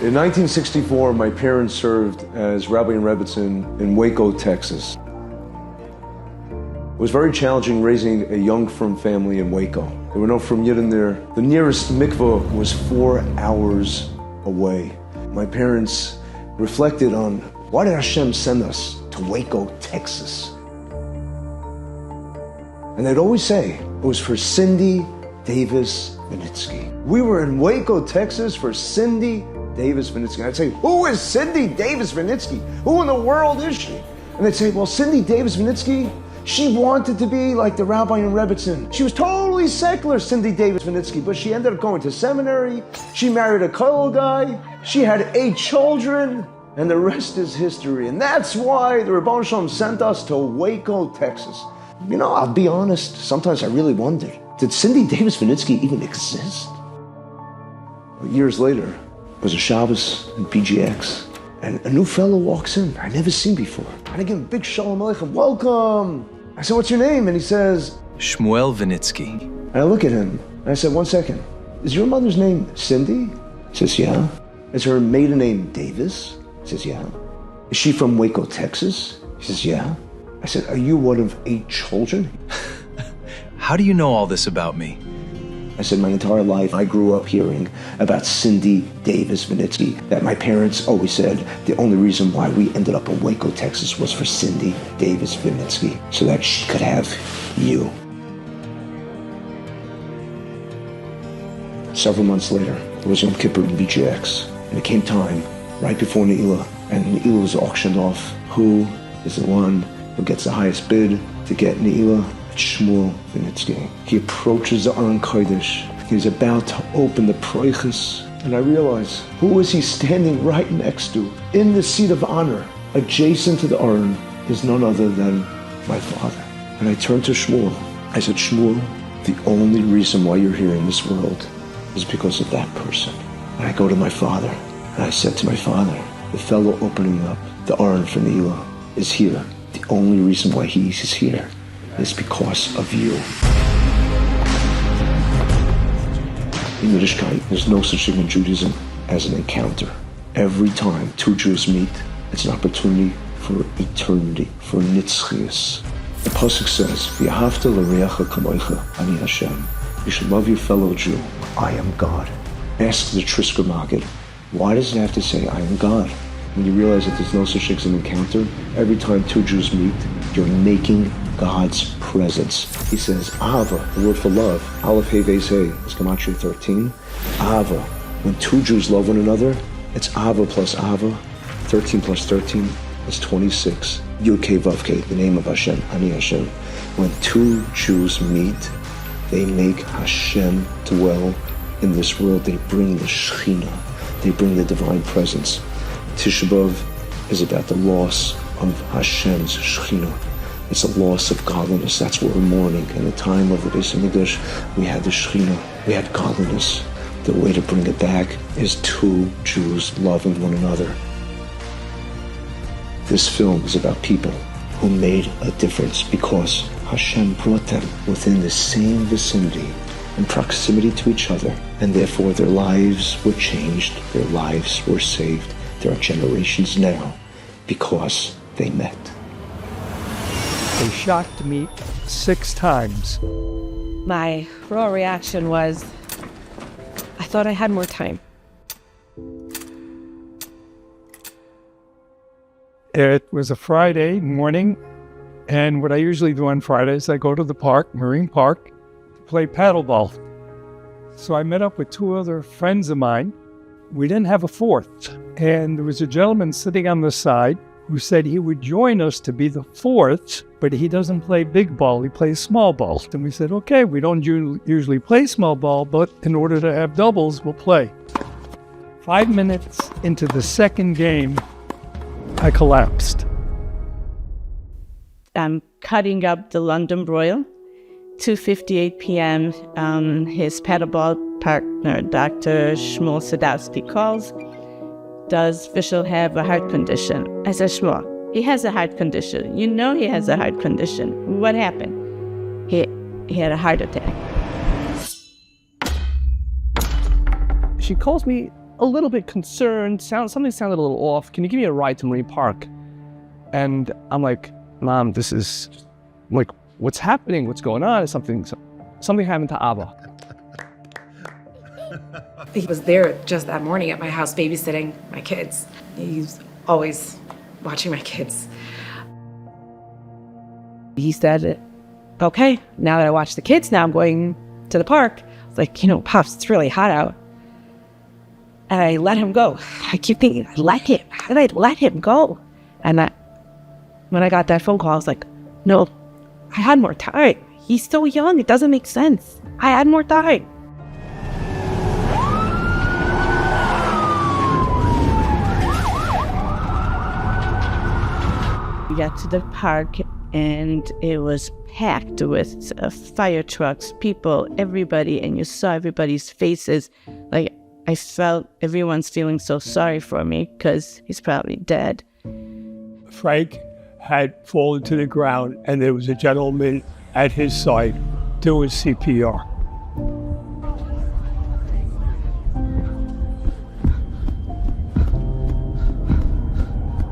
In 1964, my parents served as Rabbi and Rebbitzin in Waco, Texas. It was very challenging raising a young frum family in Waco. There were no frum Yidden there. The nearest mikveh was 4 hours away. My parents reflected on, why did Hashem send us to Waco, Texas? And they'd always say, it was for Cindy Davis Vinitsky. We were in Waco, Texas for Cindy Davis Vinitsky. I'd say, who is Cindy Davis Vinitsky? Who in the world is she? And they'd say, well, Cindy Davis Vinitsky, she wanted to be like the Rabbi in Rebbitzin. She was totally secular, Cindy Davis Vinitsky, but she ended up going to seminary. She married a Kollel guy. She had 8 children, and the rest is history. And that's why the Rebbeinu Shalom sent us to Waco, Texas. You know, I'll be honest, sometimes I really wondered, did Cindy Davis Vinitsky even exist? But years later, it was a Shabbos in PGX, and a new fellow walks in I'd never seen before. And I give him a big shalom aleichem, welcome. I said, what's your name? And he says, Shmuel Vinitsky. And I look at him, and I said, 1 second, is your mother's name Cindy? He says, yeah. Is her maiden name Davis? He says, yeah. Is she from Waco, Texas? He says, yeah. I said, are you one of 8 children? How do you know all this about me? I said, my entire life I grew up hearing about Cindy Davis Vinitsky, that my parents always said the only reason why we ended up in Waco, Texas was for Cindy Davis Vinitsky, so that she could have you. Several months later, it was Yom Kippur in BGX, and it came time, right before Ne'ilah, and Ne'ilah was auctioned off. Who is the one who gets the highest bid to get Ne'ilah? Shmuel Vinitsky. He approaches the Aron Kodesh. He's about to open the Pratis, and I realize, who is he standing right next to? In the seat of honor, adjacent to the Aron, is none other than my father. And I turned to Shmuel. I said, Shmuel, the only reason why you're here in this world is because of that person. And I go to my father, and I said to my father, the fellow opening up the Aron for Ne'ilah is here. The only reason why he is here is because of you. In Yiddishkeit, there's no such thing in Judaism as an encounter. Every time 2 Jews meet, it's an opportunity for eternity, for nitzchias. The pasuk says, "V'ahavta l'reacha kamoicha, ani Hashem." You should love your fellow Jew. I am God. Ask the Trisker Maggid, why does it have to say I am God? When you realize that there's no such thing as an encounter, every time 2 Jews meet, you're making God's presence. He says, Ahava, the word for love, Aleph Hey Beis Hey, is Gematria 13. Ahava, when 2 Jews love one another, it's Ahava plus Ahava, 13 plus 13 is 26. Yud Kei Vav Kei, the name of Hashem, Ani Hashem. When 2 Jews meet, they make Hashem dwell in this world. They bring the Shekhinah, they bring the divine presence. Tisha B'Av is about the loss of Hashem's Shekhinah. It's a loss of godliness. That's what we're mourning. In the time of the Beis Hamikdash, we had the Shekhinah, we had godliness. The way to bring it back is 2 Jews loving one another. This film is about people who made a difference because Hashem brought them within the same vicinity and proximity to each other, and therefore their lives were changed, their lives were saved. There are generations now because they met. They shocked me 6 times. My raw reaction was, I thought I had more time. It was a Friday morning, and what I usually do on Fridays, I go to the park, Marine Park, to play paddleball. So I met up with 2 other friends of mine. We didn't have a 4th, and there was a gentleman sitting on the side who said he would join us to be the 4th, but he doesn't play big ball, he plays small ball. And we said, okay, we don't usually play small ball, but in order to have doubles, we'll play. 5 minutes into the second game, I collapsed. I'm cutting up the London Broil. 2:58 p.m., his paddleball partner, Dr. Shmuel Sadowski, calls. Does Vishal have a heart condition? I said, Shmuel, he has a heart condition. You know he has a heart condition. What happened? He had a heart attack. She calls me a little bit concerned. Something sounded a little off. Can you give me a ride to Marine Park? And I'm like, Mom, this is like, what's happening? What's going on? Is something happened to Abba? He was there just that morning at my house babysitting my kids. He's always watching my kids. He said, okay, now that I watch the kids, now I'm going to the park. I was like, Pops, it's really hot out. And I let him go. I keep thinking, how did I let him go? And when I got that phone call, I was like, no, I had more time. He's so young, it doesn't make sense. I had more time. We got to the park and it was packed with fire trucks, people, everybody, and you saw everybody's faces. Like, I felt everyone's feeling so sorry for me because he's probably dead. Frank had fallen to the ground, and there was a gentleman at his side doing CPR.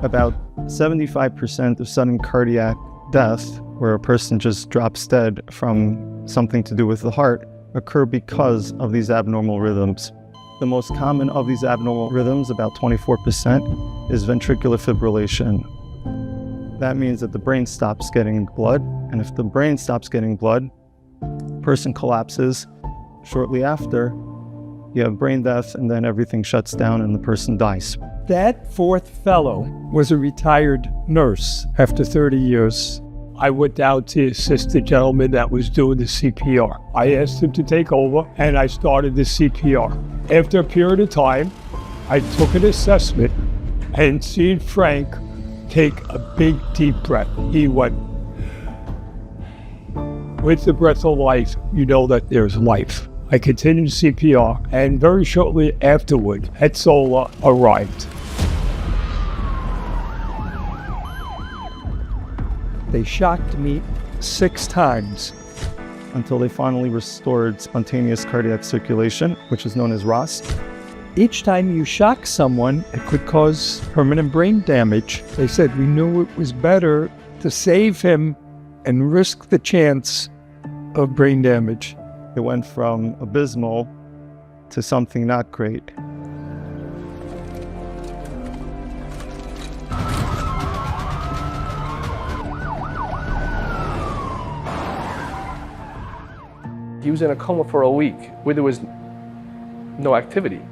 About 75% of sudden cardiac death, where a person just drops dead from something to do with the heart, occur because of these abnormal rhythms. The most common of these abnormal rhythms, about 24%, is ventricular fibrillation. That means that the brain stops getting blood, and if the brain stops getting blood, the person collapses. Shortly after, you have brain death, and then everything shuts down and the person dies. That fourth fellow was a retired nurse after 30 years. I went down to assist the gentleman that was doing the CPR. I asked him to take over, and I started the CPR. After a period of time, I took an assessment, and seeing Frank take a big, deep breath, he went, with the breath of life, you know that there's life. I continued CPR, and very shortly afterward, Geulah arrived. They shocked me 6 times. Until they finally restored spontaneous cardiac circulation, which is known as ROS. Each time you shock someone, it could cause permanent brain damage. They said we knew it was better to save him and risk the chance of brain damage. It went from abysmal to something not great. He was in a coma for a week where there was no activity.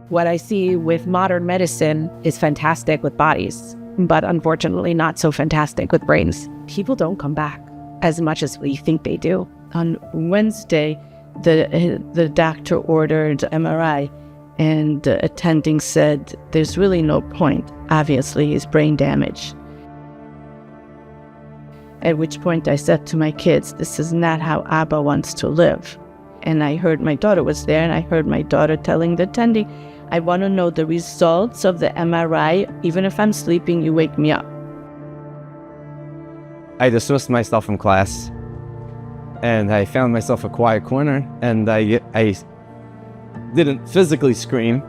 What I see with modern medicine is fantastic with bodies, but unfortunately not so fantastic with brains. People don't come back as much as we think they do. On Wednesday, the doctor ordered MRI, and the attending said, there's really no point. Obviously, he's brain damaged. At which point I said to my kids, this is not how Abba wants to live. And I heard my daughter was there, and I heard my daughter telling the attending, I want to know the results of the MRI. Even if I'm sleeping, you wake me up. I dismissed myself from class, and I found myself a quiet corner, and I didn't physically scream,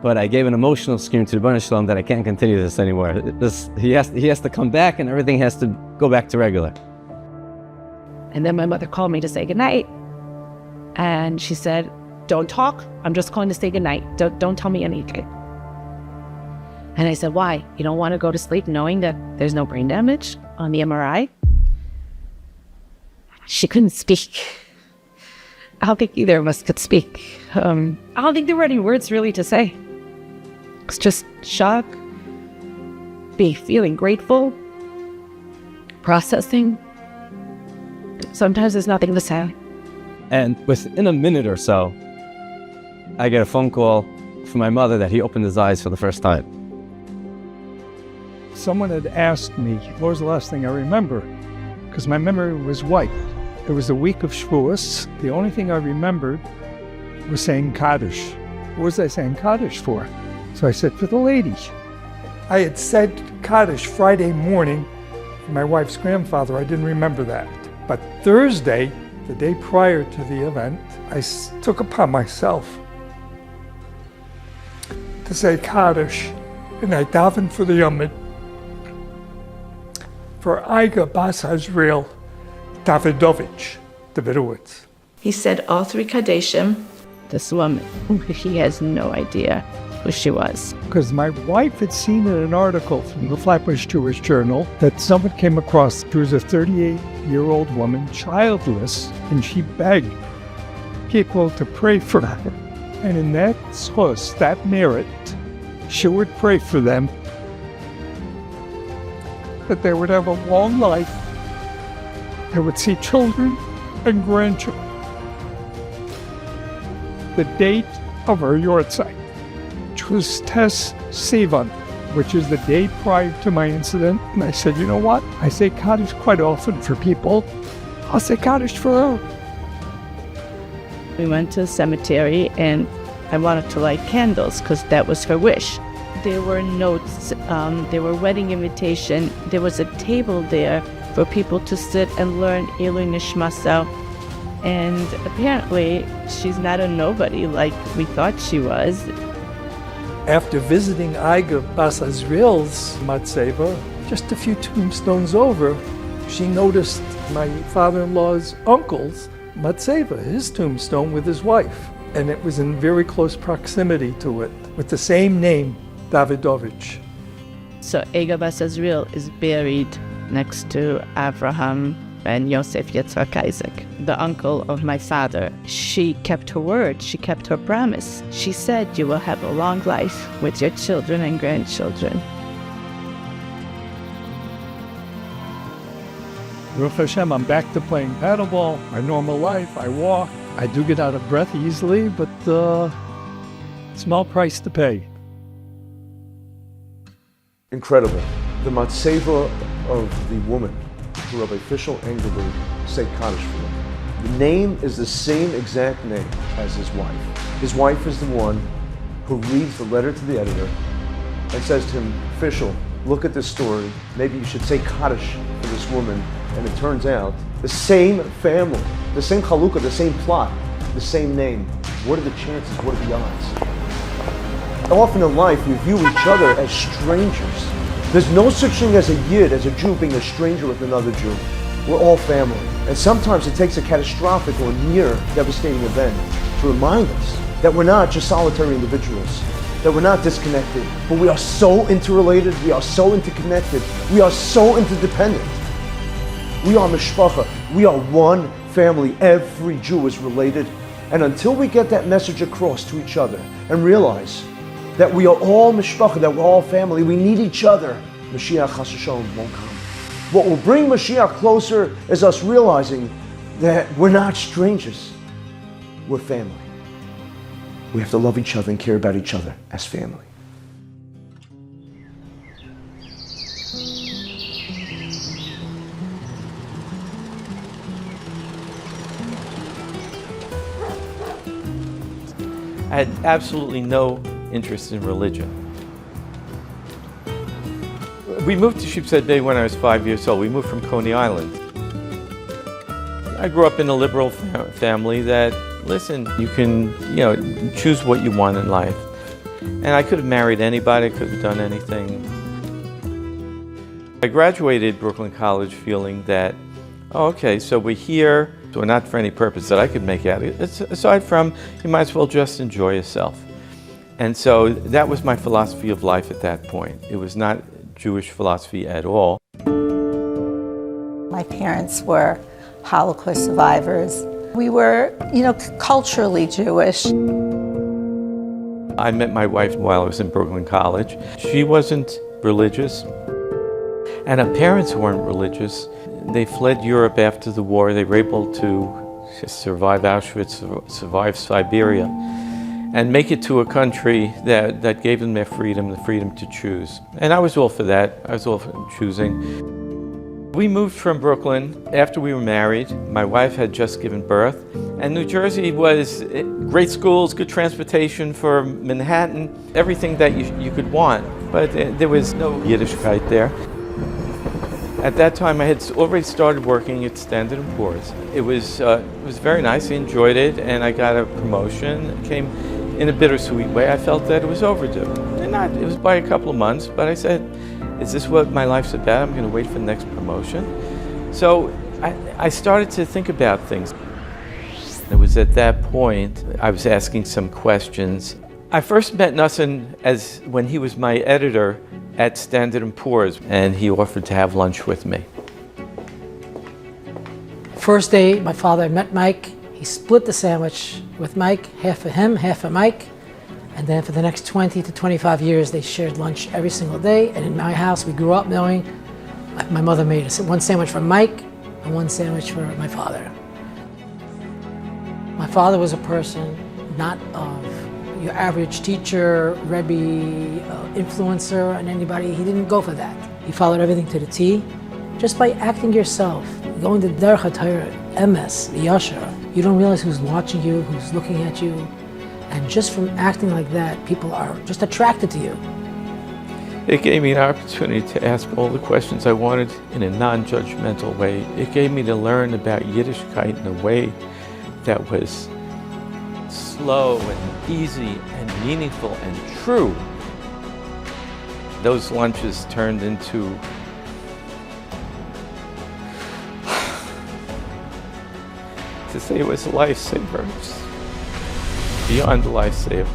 but I gave an emotional scream to the Rebbeinu Shalom that I can't continue this anymore. He has to come back, and everything has to go back to regular. And then my mother called me to say goodnight. And she said, don't talk. I'm just calling to say goodnight. Don't tell me anything. And I said, why? You don't want to go to sleep knowing that there's no brain damage on the MRI? She couldn't speak. I don't think either of us could speak. I don't think there were any words really to say. It's just shock, feeling grateful, processing. Sometimes there's nothing to say. And within a minute or so, I get a phone call from my mother that he opened his eyes for the first time. Someone had asked me, what was the last thing I remember? Because my memory was wiped. It was the week of Shavuos. The only thing I remembered was saying Kaddish. What was I saying Kaddish for? So I said, for the ladies. I had said Kaddish Friday morning for my wife's grandfather. I didn't remember that. But Thursday, the day prior to the event, I took upon myself to say Kaddish, and I davened for the Yomid for Iga Bas Azriel Davidovich, Davidowitz. He said all three Kadeshim. This woman, he has no idea who she was. Because my wife had seen in an article from the Flatbush Jewish Journal that someone came across. She was a 38-year-old woman, childless, and she begged people to pray for her. And in that source, that merit, she would pray for them, that they would have a long life, they would see children and grandchildren. The date of her yortzeit, which was Tes Sivan, which is the day prior to my incident. And I said, you know what? I say Kaddish quite often for people. I'll say Kaddish for her. We went to the cemetery and I wanted to light candles because that was her wish. There were notes, there were wedding invitation. There was a table there for people to sit and learn Ilui Nishmasa. And apparently, she's not a nobody like we thought she was. After visiting Iga Bas Azriel's Matseva, just a few tombstones over, she noticed my father-in-law's uncle's Matseva, his tombstone with his wife. And it was in very close proximity to it, with the same name, Davidovich. So Iga Bas Azriel is buried next to Abraham and Yosef Yitzhak Isaac, the uncle of my father. She kept her word, she kept her promise. She said, you will have a long life with your children and grandchildren. Baruch Hashem, I'm back to playing paddleball, my normal life, I walk. I do get out of breath easily, but small price to pay. Incredible. The matzeva of the woman who Rabbi Fischel Engelberg said Kaddish for him. The name is the same exact name as his wife. His wife is the one who reads the letter to the editor and says to him, Fischel, look at this story. Maybe you should say Kaddish for this woman. And it turns out the same family, the same chalukah, the same plot, the same name. What are the chances? What are the odds? Often in life, we view each other as strangers. There's no such thing as a Yid, as a Jew, being a stranger with another Jew. We're all family. And sometimes it takes a catastrophic or near devastating event to remind us that we're not just solitary individuals, that we're not disconnected, but we are so interrelated, we are so interconnected, we are so interdependent. We are mishpacha, we are one family. Every Jew is related. And until we get that message across to each other and realize that we are all mishpacha, that we're all family, we need each other, Mashiach Hashem won't come. What will bring Mashiach closer is us realizing that we're not strangers, we're family. We have to love each other and care about each other as family. I had absolutely no interest in religion. We moved to Sheepshead Bay when I was 5 years old. We moved from Coney Island. I grew up in a liberal family that, listen, you can, choose what you want in life. And I could have married anybody, I could have done anything. I graduated Brooklyn College feeling that, okay, so we're here, so not for any purpose that I could make out of it. Aside from, you might as well just enjoy yourself. And so that was my philosophy of life at that point. It was not Jewish philosophy at all. My parents were Holocaust survivors. We were, culturally Jewish. I met my wife while I was in Brooklyn College. She wasn't religious, and her parents weren't religious. They fled Europe after the war. They were able to survive Auschwitz, survive Siberia, and make it to a country that gave them their freedom, the freedom to choose. And I was all for that. I was all for choosing. We moved from Brooklyn after we were married. My wife had just given birth. And New Jersey was great schools, good transportation for Manhattan, everything that you could want. But there was no Yiddishkeit there. At that time, I had already started working at Standard & Poor's. It was very nice. I enjoyed it, and I got a promotion. Came in a bittersweet way, I felt that it was overdue. It was by a couple of months, but I said, is this what my life's about? I'm going to wait for the next promotion. So I started to think about things. It was at that point I was asking some questions. I first met Nassan when he was my editor at Standard & Poor's, and he offered to have lunch with me. First day my father met Mike, he split the sandwich with Mike, half of him, half of Mike. And then for the next 20 to 25 years, they shared lunch every single day. And in my house, we grew up knowing my mother made one sandwich for Mike and one sandwich for my father. My father was a person not of your average teacher, Rebbe, influencer, and anybody. He didn't go for that. He followed everything to the T. Just by acting yourself, going to Derech HaTorah, MS, Yasher, you don't realize who's watching you, who's looking at you. And just from acting like that, people are just attracted to you. It gave me an opportunity to ask all the questions I wanted in a non-judgmental way. It gave me to learn about Yiddishkeit in a way that was slow and easy and meaningful and true. Those lunches turned into to say it was lifesavers, beyond lifesaver.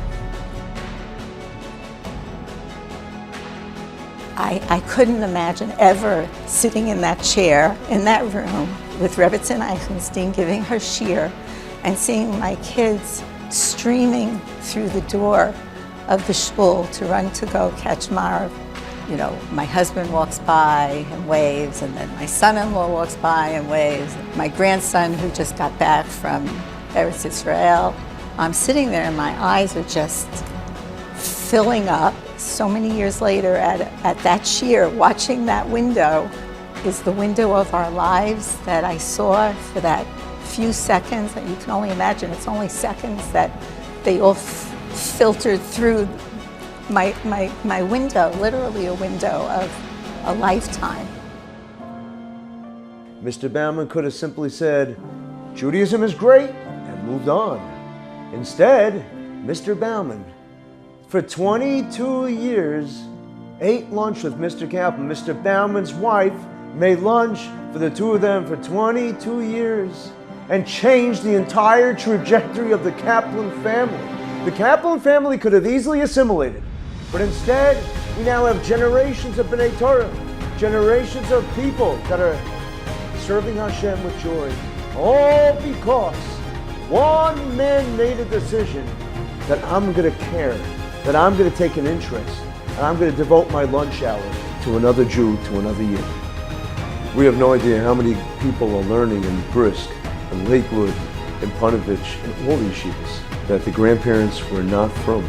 I couldn't imagine ever sitting in that chair, in that room, with Rebbetzin Eichenstein giving her shiur and seeing my kids streaming through the door of the shul to run to go catch Marv. You know, my husband walks by and waves, and then my son-in-law walks by and waves. My grandson, who just got back from Eretz Yisrael, I'm sitting there and my eyes are just filling up. So many years later at that shiur, watching that window is the window of our lives that I saw for that few seconds that you can only imagine. It's only seconds that they all filtered through my window, literally a window of a lifetime. Mr. Bauman could have simply said, Judaism is great, and moved on. Instead, Mr. Bauman, for 22 years, ate lunch with Mr. Kaplan. Mr. Bauman's wife made lunch for the two of them for 22 years and changed the entire trajectory of the Kaplan family. The Kaplan family could have easily assimilated, but instead, we now have generations of B'nai Torah, generations of people that are serving Hashem with joy, all because one man made a decision that I'm going to care, that I'm going to take an interest, and I'm going to devote my lunch hour to another Jew, to another Yid. We have no idea how many people are learning in Brisk, in Lakewood, in Punovich, in all these yeshivas, that the grandparents were not from.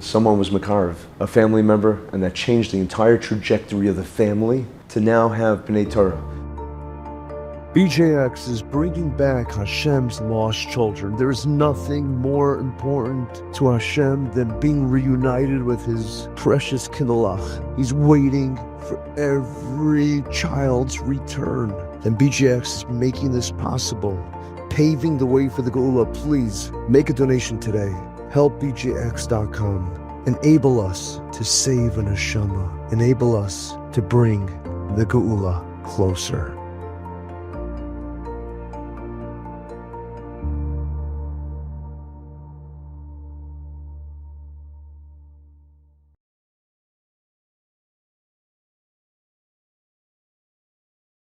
Someone was Makarov, a family member, and that changed the entire trajectory of the family to now have B'nai Torah. BJX is bringing back Hashem's lost children. There is nothing more important to Hashem than being reunited with His precious Kinolach. He's waiting for every child's return. And BJX is making this possible, paving the way for the Geulah. Please make a donation today. Help BJX.com. Enable us to save an neshama. Enable us to bring the Geulah closer.